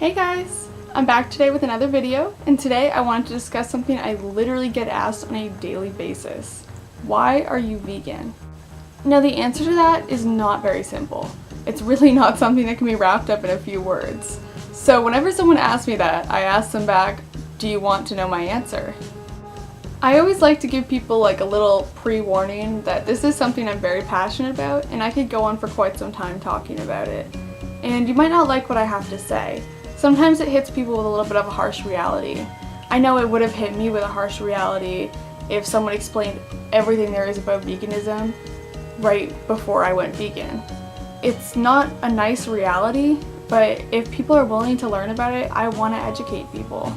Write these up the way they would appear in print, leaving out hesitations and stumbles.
Hey guys! I'm back today with another video, and today I wanted to discuss something I literally get asked on a daily basis. Why are you vegan? Now the answer to that is not very simple. It's really not something that can be wrapped up in a few words. So whenever someone asks me that, I ask them back, do you want to know my answer? I always like to give people like a little pre-warning that this is something I'm very passionate about, and I could go on for quite some time talking about it. And you might not like what I have to say. Sometimes it hits people with a little bit of a harsh reality. I know it would have hit me with a harsh reality if someone explained everything there is about veganism right before I went vegan. It's not a nice reality, but if people are willing to learn about it, I want to educate people.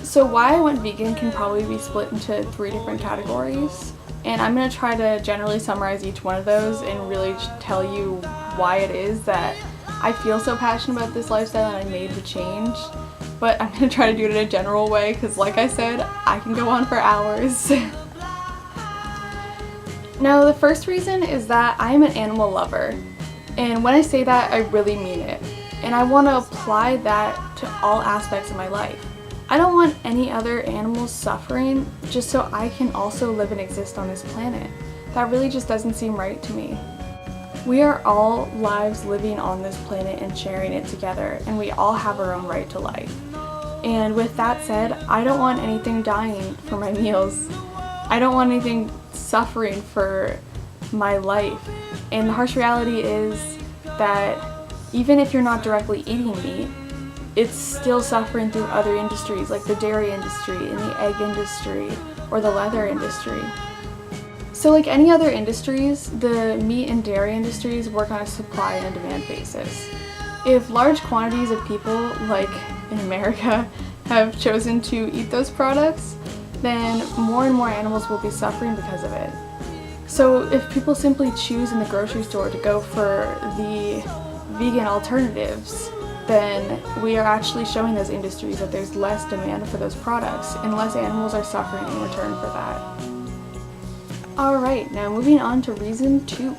So why I went vegan can probably be split into 3 different categories, and I'm going to try to generally summarize each one of those and really tell you why it is that I feel so passionate about this lifestyle and I made the change. But I'm going to try to do it in a general way because, like I said, I can go on for hours. Now, the first reason is that I am an animal lover, and when I say that, I really mean it, and I want to apply that to all aspects of my life. I don't want any other animals suffering just so I can also live and exist on this planet. That really just doesn't seem right to me. We are all lives living on this planet and sharing it together, and we all have our own right to life. And with that said, I don't want anything dying for my meals. I don't want anything suffering for my life. And the harsh reality is that even if you're not directly eating meat, it's still suffering through other industries like the dairy industry and the egg industry or the leather industry. So like any other industries, the meat and dairy industries work on a supply and demand basis. If large quantities of people, like in America, have chosen to eat those products, then more and more animals will be suffering because of it. So if people simply choose in the grocery store to go for the vegan alternatives, then we are actually showing those industries that there's less demand for those products and less animals are suffering in return for that. Alright, now moving on to reason 2,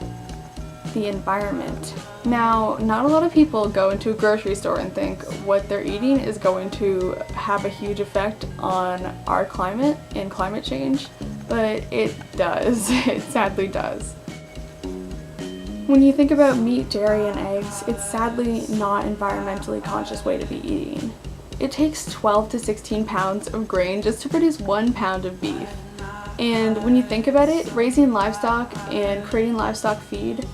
the environment. Now, not a lot of people go into a grocery store and think what they're eating is going to have a huge effect on our climate and climate change, but it does. It sadly does. When you think about meat, dairy, and eggs, it's sadly not an environmentally conscious way to be eating. It takes 12 to 16 pounds of grain just to produce 1 pound of beef. And when you think about it, raising livestock and creating livestock feed,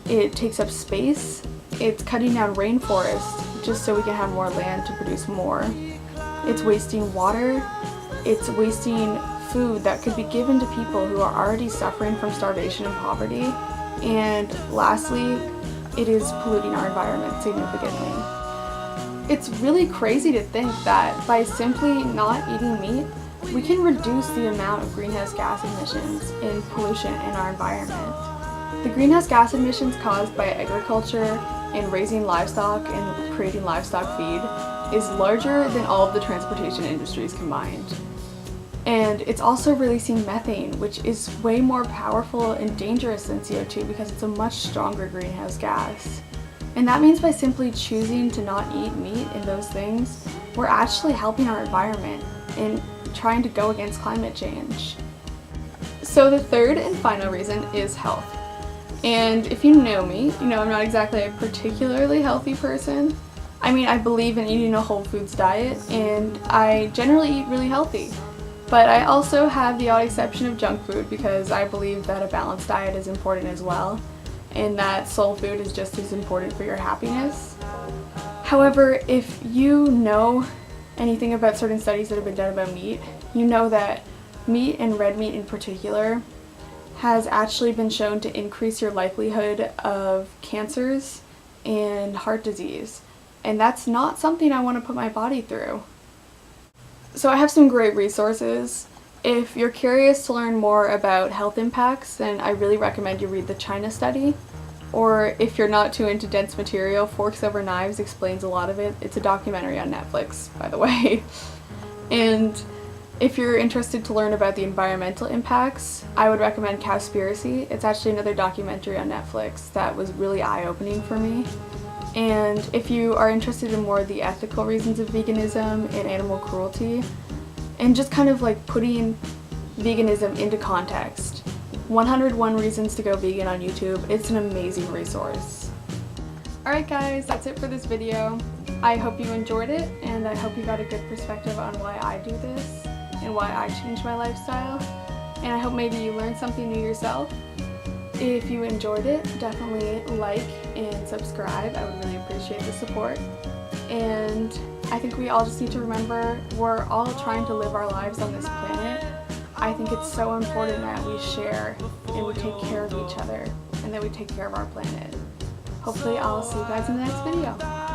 it takes up space, it's cutting down rainforests just so we can have more land to produce more. It's wasting water, it's wasting food that could be given to people who are already suffering from starvation and poverty. And lastly, it is polluting our environment significantly. It's really crazy to think that by simply not eating meat, we can reduce the amount of greenhouse gas emissions and pollution in our environment. The greenhouse gas emissions caused by agriculture and raising livestock and creating livestock feed is larger than all of the transportation industries combined. And it's also releasing methane, which is way more powerful and dangerous than CO2 because it's a much stronger greenhouse gas. And that means by simply choosing to not eat meat and those things, we're actually helping our environment and trying to go against climate change. So the third and final reason is health. And if you know me, you know I'm not exactly a particularly healthy person. I mean, I believe in eating a whole foods diet, and I generally eat really healthy. But I also have the odd exception of junk food because I believe that a balanced diet is important as well, and that soul food is just as important for your happiness. However, if you know anything about certain studies that have been done about meat, you know that meat and red meat in particular has actually been shown to increase your likelihood of cancers and heart disease. And that's not something I want to put my body through. So I have some great resources. If you're curious to learn more about health impacts, then I really recommend you read the China study. Or if you're not too into dense material, Forks Over Knives explains a lot of it. It's a documentary on Netflix, by the way. And if you're interested to learn about the environmental impacts, I would recommend Cowspiracy. It's actually another documentary on Netflix that was really eye-opening for me. And if you are interested in more of the ethical reasons of veganism and animal cruelty, and just kind of like putting veganism into context, 101 Reasons to Go Vegan on YouTube, it's an amazing resource. Alright guys, that's it for this video. I hope you enjoyed it, and I hope you got a good perspective on why I do this and why I changed my lifestyle. And I hope maybe you learned something new yourself. If you enjoyed it, definitely like and subscribe. I would really appreciate the support. And I think we all just need to remember we're all trying to live our lives on this planet. I think it's so important that we share and we take care of each other and that we take care of our planet. Hopefully I'll see you guys in the next video.